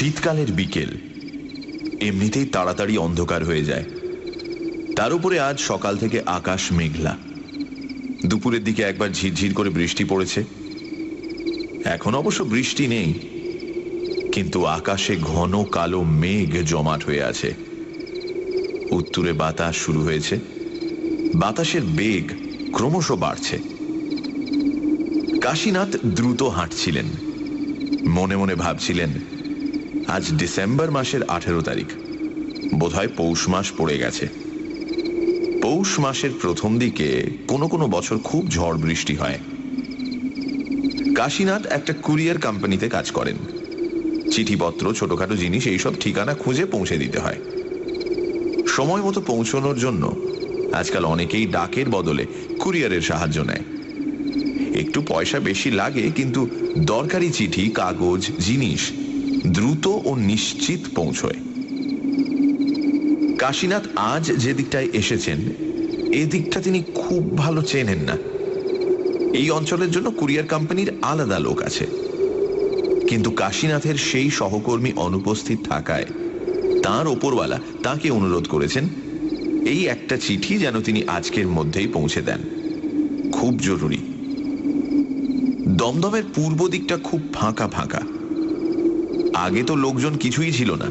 শীতকালের বিকেল, এমনিতেই তাড়াতাড়ি অন্ধকার হয়ে যায়। তার উপরে আজ সকাল থেকে আকাশ মেঘলা। দুপুরের দিকে একবার ঝিরঝির করে বৃষ্টি পড়েছে। এখন অবশ্য বৃষ্টি নেই, কিন্তু আকাশে ঘন কালো মেঘ জমাট হয়ে আছে। উত্তরে বাতাস শুরু হয়েছে। বাতাসের বেগ ক্রমশ বাড়ছে। কাশীনাথ দ্রুত হাঁটছিলেন। মনে মনে ভাবছিলেন, আজ ডিসেম্বর মাসের 18 তারিখ, বোধহয় পৌষ মাস পড়ে গেছে। পৌষ মাসের প্রথম দিকে কোনো কোনো বছর খুব ঝড় বৃষ্টি হয়। কাশীনাথ একটা কুরিয়ার কোম্পানিতে কাজ করেন। চিঠিপত্র, ছোটখাটো জিনিস এইসব ঠিকানা খুঁজে পৌঁছে দিতে হয়। সময় মতো পৌঁছানোর জন্য আজকাল অনেকেই ডাকের বদলে কুরিয়ারের সাহায্য নেয়। একটু পয়সা বেশি লাগে, কিন্তু দরকারি চিঠি, কাগজ, জিনিস দ্রুত ও নিশ্চিত পৌঁছয়। কাশীনাথ আজ যে দিকটায় এসেছেন, এই দিকটা তিনি খুব ভালো চেনেন না। এই অঞ্চলের জন্য কুরিয়ার কোম্পানির আলাদা লোক আছে, কিন্তু কাশীনাথের সেই সহকর্মী অনুপস্থিত থাকায় তাঁর ওপরওয়ালা তাকে অনুরোধ করেছেন এই একটা চিঠি যেন তিনি আজকের মধ্যেই পৌঁছে দেন, খুব জরুরি। দমদমের পূর্ব দিকটা খুব ফাঁকা ফাঁকা। আগে তো লোকজন কিছুই ছিল না।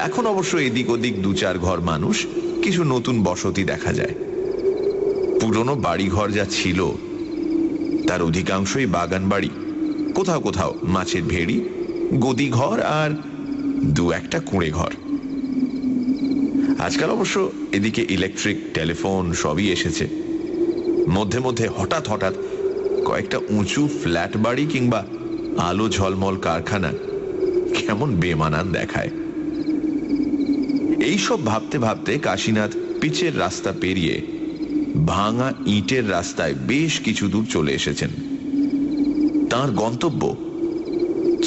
এখন অবশ্য এদিক ওদিক 2-4 ঘর মানুষ, কিছু নতুন বসতি দেখা যায়। পুরনো বাড়িঘর যা ছিল তার অধিকাংশই বাগান বাড়ি, কোথাও কোথাও মাছের ভেড়ি, গদি ঘর আর 2-1টা কুঁড়ে ঘর। আজকাল অবশ্য এদিকে ইলেকট্রিক, টেলিফোন সবই এসেছে। মধ্যে মধ্যে হঠাৎ হঠাৎ কয়েকটা উঁচু ফ্ল্যাট বাড়ি কিংবা আলো ঝলমল কারখানা কেমন বেমানান দেখায়। এইসব ভাবতে ভাবতে কাশীনাথ পিচের রাস্তা পেরিয়ে ভাঙা ইটের রাস্তায় বেশ কিছু দূর চলে এসেছেন। তার গন্তব্য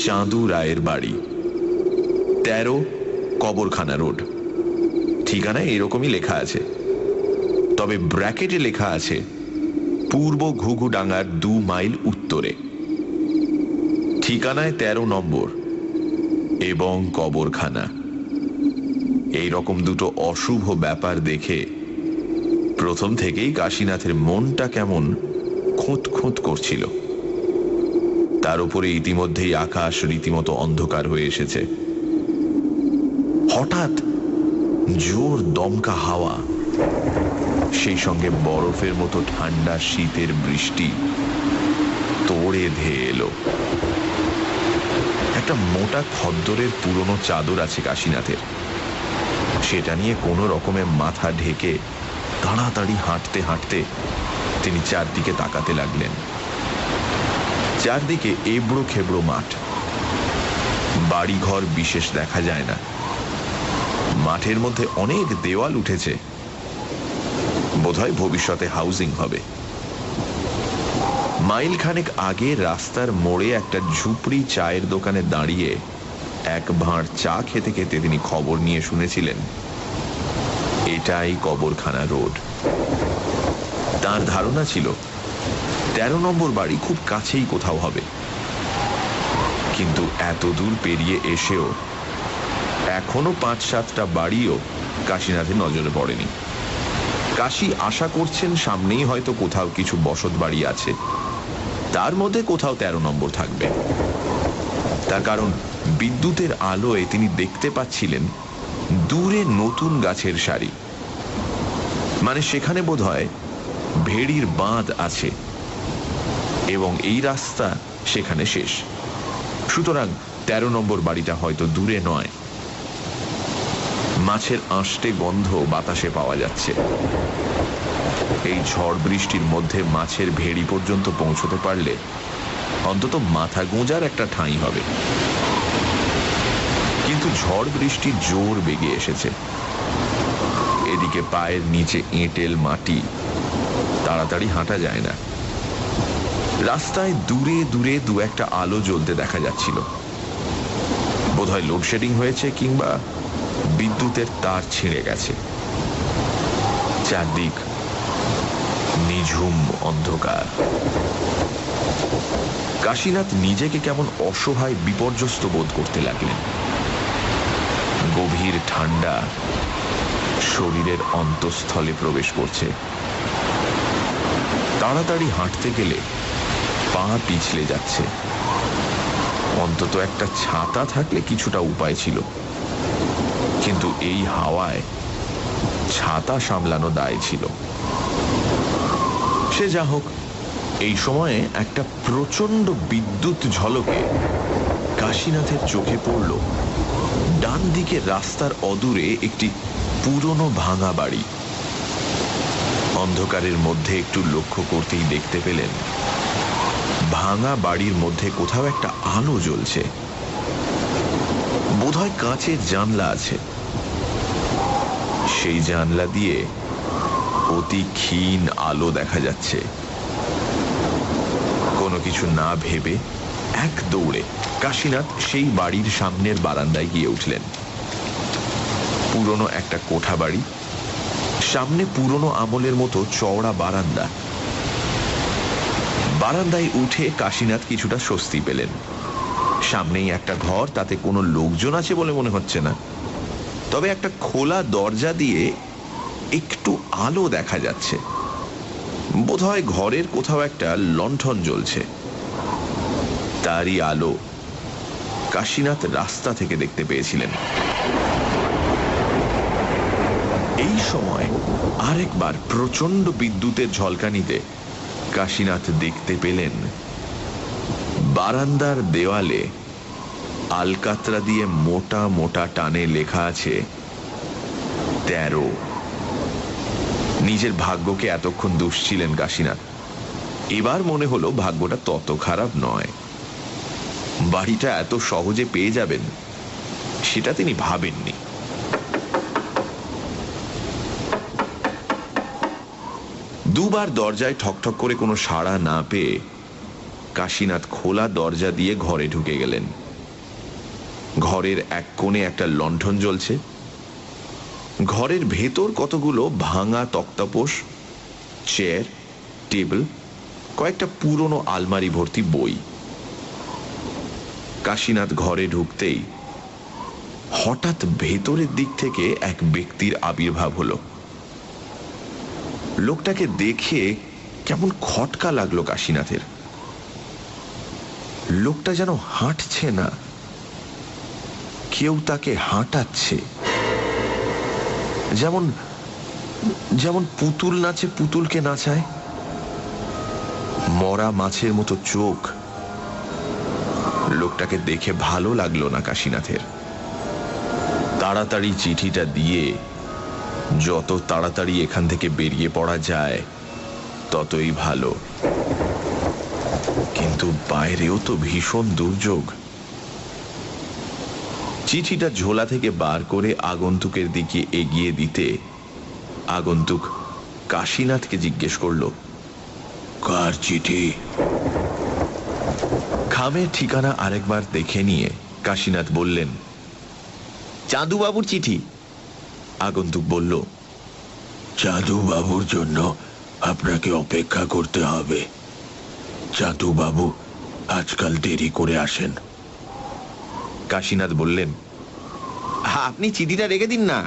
চাঁদু রায়ের বাড়ি, 13 কবরখানা রোড। ঠিকানায় এরকমই লেখা আছে, তবে ব্র্যাকেটে লেখা আছে পূর্ব ঘুঘুডাঙ্গার 2 মাইল উত্তরে। ঠিকানায় 13 নম্বর এবং কবরখানা। এই রকম দুটো অশুভ ব্যাপার দেখে প্রথম থেকেই কাশীনাথের মনটা কেমন খুঁত খুঁত করছিল। তার উপরে ইতিমধ্যেই আকাশ রীতিমতো অন্ধকার হয়ে এসেছে। হঠাৎ জোর দমকা হাওয়া, সেই সঙ্গে বরফের মতো ঠান্ডা শীতের বৃষ্টি তোড়ে ধেয়ে এলো। একটা মোটা খদ্দরের পুরনো চাদর আছে কাশীনাথের। সেটা নিয়ে কোনো রকমে মাথা ঢেকে তাড়াতাড়ি হাঁটতে হাঁটতে তিনি চারদিকে তাকাতে লাগলেন। চারদিকে এবড়ো খেবড়ো মাঠ, বাড়িঘর বিশেষ দেখা যায় না। মাঠের মধ্যে অনেক দেওয়াল উঠেছে, বোধহয় ভবিষ্যতে হাউজিং হবে। মাইল খানেক আগে রাস্তার মোড়ে একটা ঝুপড়ি চায়ের দোকানে দাঁড়িয়ে এক ভাঁড় চা খেতে খেতে তিনি খবর নিয়ে শুনেছিলেন এটাই কবরখানা রোড। তার ধারণা ছিল 13 নম্বর বাড়ি খুব কাছেই কোথাও হবে, কিন্তু এত দূর পেরিয়ে এসেও এখনো 5-7টা বাড়িও কাশীনাথের নজরে পড়েনি। কাশী আশা করছেন সামনেই হয়তো কোথাও কিছু বসত বাড়ি আছে, তার মধ্যে কোথাও 13 নম্বর থাকবে। তার কারণ বিদ্যুতের আলোয় তিনি দেখতে পাচ্ছিলেন দূরে নতুন গাছের সারি, মানে সেখানে বোধহয় ভেড়ির বাঁধ আছে এবং এই রাস্তা সেখানে শেষ। সুতরাং 13 নম্বর বাড়িটা হয়তো দূরে নয়। মাছের আঁশটে গন্ধ বাতাসে পাওয়া যাচ্ছে। এই ঝড় বৃষ্টির মধ্যে মাছের ভেড়ি পর্যন্ত পৌঁছতে পারলে অন্তত মাথা গোঁজার একটা ঠাঁই হবে। কিন্তু ঝড় বৃষ্টির জোর বেগে এসেছে। এদিকে পায়ের নিচে এঁটেল মাটি, তাড়াতাড়ি হাঁটা যায় না। রাস্তায় দূরে দূরে 2-1টা আলো জ্বলতে দেখা যাচ্ছিল। বোধহয় লোডশেডিং হয়েছে কিংবা বিদ্যুতের তার ছিঁড়ে গেছে। চারদিক নিঝুম অন্ধকার। কাশীনাথ নিজেকে কেমন অসহায় বিপর্যস্ত বোধ করতে লাগলেন। গভীর ঠান্ডা শরীরের অন্তঃস্থলে প্রবেশ করছে। তাড়াতাড়ি হাঁটতে গেলে পা পিছলে যাচ্ছে। অন্তত একটা ছাতা থাকলে কিছুটা উপায় ছিল, কিন্তু এই হাওয়ায় ছাতা সামলানো দায় ছিল। সে যা হোক, এই সময়ে একটা প্রচন্ড বিদ্যুৎ ঝলকে কাশীনাথের চোখে পড়ল ডান দিকে রাস্তার অদূরে একটি পুরনো ভাঙা বাড়ি। অন্ধকারের মধ্যে একটু লক্ষ্য করতেই দেখতে পেলেন ভাঙা বাড়ির মধ্যে কোথাও একটা আলো জ্বলছে। বোধহয় কাঁচের জানলা আছে। সেই জানলা দিয়ে অতি ক্ষীণ আলো দেখা যাচ্ছে। কোনো কিছু না ভেবে এক দৌড়ে কাশীনাথ সেই বাড়ির সামনের বারান্দায় গিয়ে উঠলেন। পুরনো একটা কোঠা বাড়ি, সামনে পুরনো আমলের মতো চওড়া বারান্দা। বারান্দায় উঠে কাশীনাথ কিছুটা স্বস্তি পেলেন। সামনেই একটা ঘর, তাতে কোনো লোকজন আছে বলে মনে হচ্ছে না, তবে একটা খোলা দরজা দিয়ে একটু আলো দেখা যাচ্ছে। বোধহয় ঘরের কোথাও একটা লণ্ঠন জ্বলছে। তারই আলো কাশীনাথ রাস্তা থেকে দেখতে পেয়েছিলেন। এই সময় আরেকবার প্রচন্ড বিদ্যুতের ঝলকানিতে কাশীনাথ দেখতে পেলেন বারান্দার দেওয়ালে আলকাতরা দিয়ে মোটা মোটা টানে লেখা আছে 13। নিজের ভাগ্যকে এতক্ষণ দুষছিলেন কাশীনাথ। এবার মনে হলো ভাগ্যটা তত খারাপ নয়। বাড়িটা এত সহজে পেয়ে যাবেন সেটা তিনি ভাবেননি। দুবার দরজায় ঠকঠক করে কোনো সাড়া না পেয়ে কাশীনাথ খোলা দরজা দিয়ে ঘরে ঢুকে গেলেন। ঘরের এক কোণে একটা লণ্ঠন জ্বলছে। ঘরের ভেতর কতগুলো ভাঙা তক্তাপোষ, চেয়ার, টেবিল, কয়েকটা পুরনো আলমারি ভর্তি বই। কাশীনাথ ঘরে ঢুকতেই হঠাৎ ভেতরের দিক থেকে এক ব্যক্তির আবির্ভাব হলো। লোকটাকে দেখে কেমন খটকা লাগলো কাশীনাথের। লোকটা যেন হাঁটছে না, কেউ তাকে হাঁটাচ্ছে। যেমন যেমন পুতুল নাচে পুতুলকে নাচায়। মরা মাছের মতো চোখ। লোকটাকে দেখে ভালো লাগলো না কাশীনাথের। তাড়াতাড়ি চিঠিটা দিয়ে যত তাড়াতাড়ি এখান থেকে বেরিয়ে পড়া যায় ততই ভালো। কিন্তু বাইরেও তো ভীষণ দুর্যোগ। চিঠিটা ঝোলা থেকে বার করে আগন্তুকের দিকে এগিয়ে দিতে আগন্তুক কাশীনাথকে জিজ্ঞেস করল, কার চিঠি? খামের ঠিকানা আরেকবার দেখে নিয়ে কাশীনাথ বললেন, চাঁদুবাবুর চিঠি। আগন্তুক বলল, চাঁদুবাবুর জন্য আপনাকে অপেক্ষা করতে হবে। চাঁদুবাবু আজকাল দেরি করে আসেন। কাশীনাথ বললেন, আপনি চিঠিটা রেখে দিন না।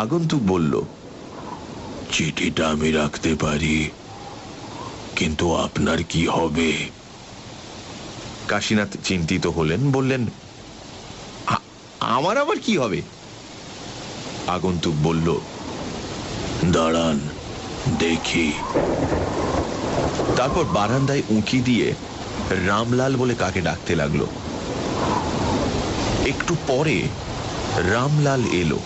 আগন্তুক বলল, চিঠিটা আমি রাখতে পারি, কিন্তু আপনার কি হবে? কাশীনাথ চিন্তিত হলেন, বললেন, আমার আবার কি হবে? আগন্তুক বলল, দাঁড়ান দেখি। তারপর বারান্দায় উঁকি দিয়ে রামলাল বলে কাকে ডাকতে লাগলো। একটু পরে রামলাল এলো,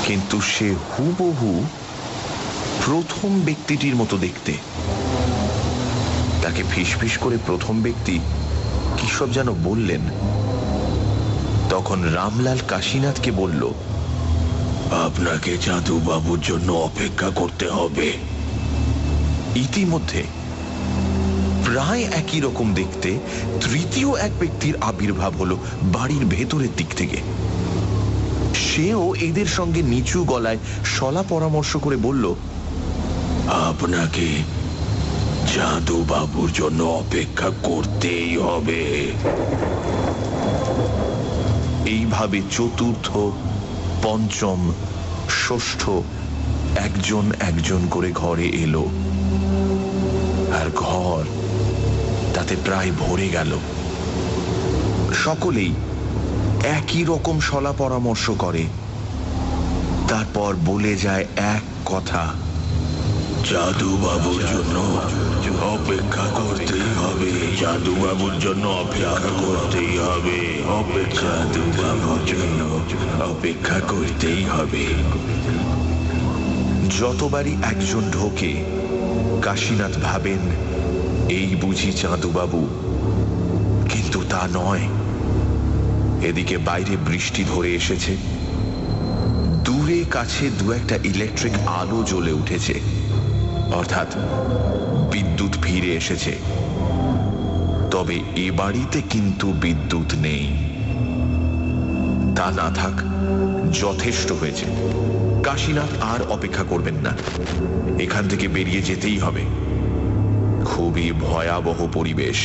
কিন্তু সে হুবহু প্রথম ব্যক্তিটির মতো দেখতে। তাকে ফিসফিস করে প্রথম ব্যক্তি কি সব যেন বললেন। তখন রামলাল কাশীনাথকে বলল, আপনাকে চাঁদুবাবুর জন্য অপেক্ষা করতে হবে। ইতিমধ্যে প্রায় একই রকম দেখতে তৃতীয় এক ব্যক্তির আবির্ভাব হলো বাড়ির ভেতরের দিক থেকে। সেও এদের সঙ্গে নিচু গলায় সলা পরামর্শ করে বলল, আপনাকে জাদু বাবুর জন্য অপেক্ষা করতেই হবে। এইভাবে চতুর্থ, পঞ্চম, ষষ্ঠ একজন একজন করে ঘরে এলো, আর ঘর তাতে প্রায় ভরে গেল। সকলেই একই রকম শলা পরামর্শ করে, তারপর বলে যায় এক কথা, জাদু বাবুর জন্য অপেক্ষা করতেই হবে, জাদু বাবুর জন্য অপেক্ষা করতেই হবে, জাদু বাবুর জন্য অপেক্ষা করতেই হবে। যতবারই একজন ঢোকে কাশীনাথ ভাবেন এই বুঝি চাঁদুবাবু, কিন্তু তা নয়। এদিকে বাইরে বৃষ্টি ধরে এসেছে, দূরে কাছে দু একটা ইলেকট্রিক আলো জ্বলে উঠেছে, অর্থাৎ বিদ্যুৎ ফিরে এসেছে। তবে এ বাড়িতে কিন্তু বিদ্যুৎ নেই। তা না থাক, যথেষ্ট হয়েছে। কাশীনাথ আর অপেক্ষা করবেন না, এখান থেকে বেরিয়ে যেতেই হবে। খুবই ভয়াবহ পরিবেশ।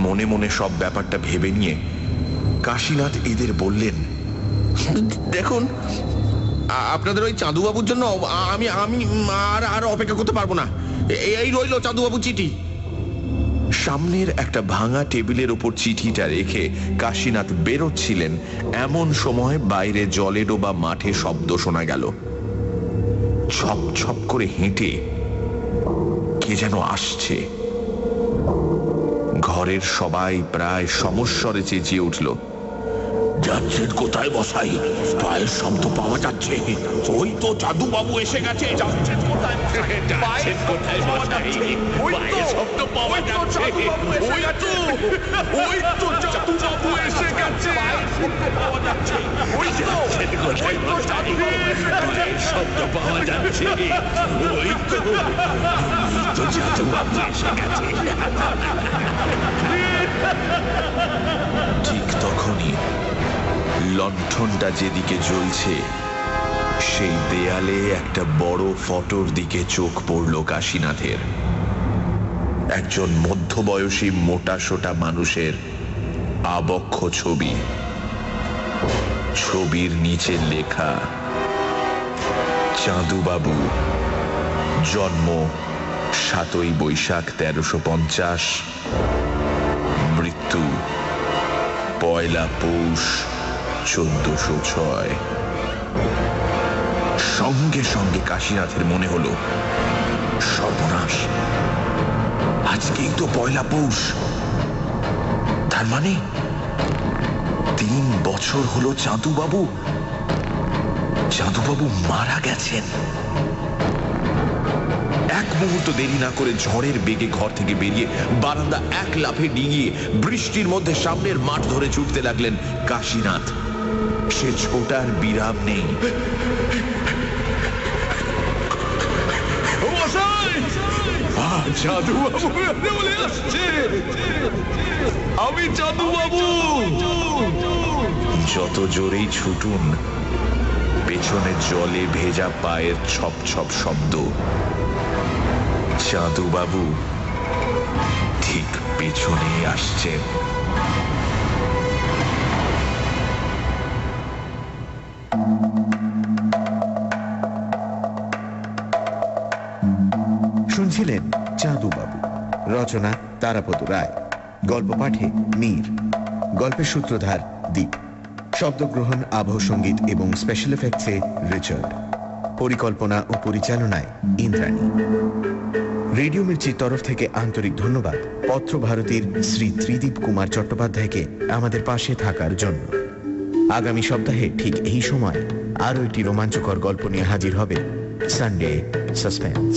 মনে মনে সব ব্যাপারটা ভেবে নিয়ে কাশীনাথ এদের বললেন, দেখুন, আপনাদের ওই চাঁদুবাবুর জন্য আমি আমি আর অপেক্ষা করতে পারবো না। এই রইল চাঁদুবাবুর চিঠি। সামনের একটা ভাঙা টেবিলের ওপর চিঠিটা রেখে কাশীনাথ বেরোচ্ছিলেন, এমন সময় বাইরে জলে ডোবা মাঠে শব্দ শোনা গেল। ছপ ছপ করে হেঁটে কে যেন আসছে। ঘরের সবাই প্রায় সমস্বরে চেঁচিয়ে উঠল, যাচ্ছেন কোথায় মশাই? পায়ের শব্দ পাওয়া যাচ্ছে। ওই তো জাদু বাবু এসে গেছে। যাচ্ছেন কোথায় মশাই? পায়ের কোথায় মশাই? পায়ের শব্দ পাওয়া যাচ্ছে। ওই তো জাদু বাবু এসে গেছে। পাওয়া যাচ্ছে। ওই কোথায় মশাই? পায়ের শব্দ পাওয়া যাচ্ছে। ওই তো জাদু বাবু এসে গেছে। ঠিক তখনই লণ্ঠনটা যেদিকে জ্বলছে সেই দেয়ালে একটা বড় ফটোর দিকে চোখ পড়ল কাশীনাথের। একজন মধ্যবয়সী মোটাসোটা মানুষের আবক্ষ ছবি। ছবির নিচে লেখা, চাঁদুবাবু, জন্ম 7ই বৈশাখ 1350, মৃত্যু 1 পৌষ 1406। সঙ্গে সঙ্গে কাশীনাথের মনে হলো, সর্বনাশ, আজকেই তো 1 পৌষ। তার মানে 3 বছর হলো চাঁদুবাবু মারা গেছেন। এক মুহূর্ত দেরি না করে ঝড়ের বেগে ঘর থেকে বেরিয়ে বারান্দা এক লাফে ডিঙিয়ে বৃষ্টির মধ্যে সামনের মাঠ ধরে ছুটতে লাগলেন কাশীনাথ। সে ছোটার বিরাম নেই। আমি চাঁদুবাবু। যত জোরেই ছুটুন, পেছনে জলে ভেজা পায়ের ছপ ছপ শব্দ। চাঁদুবাবু ঠিক পেছনে আসছেন। শুনছিলেন চাঁদুবাবু, রচনা তারাপদ রায়, গল্প পাঠে মীর, গল্পের সূত্রধার দীপ, শব্দগ্রহণ, আবহ সঙ্গীত এবং স্পেশাল এফেক্টসে রিচার্ড, পরিকল্পনা ও পরিচালনায় ইন্দ্রাণী। রেডিও মির্চির তরফ থেকে আন্তরিক ধন্যবাদ পত্র ভারতীর শ্রী ত্রিদীপ কুমার চট্টোপাধ্যায়কে আমাদের পাশে থাকার জন্য। আগামী সপ্তাহে ঠিক এই সময় আরও একটি রোমাঞ্চকর গল্প নিয়ে হাজির হবে সানডে সাসপেন্স।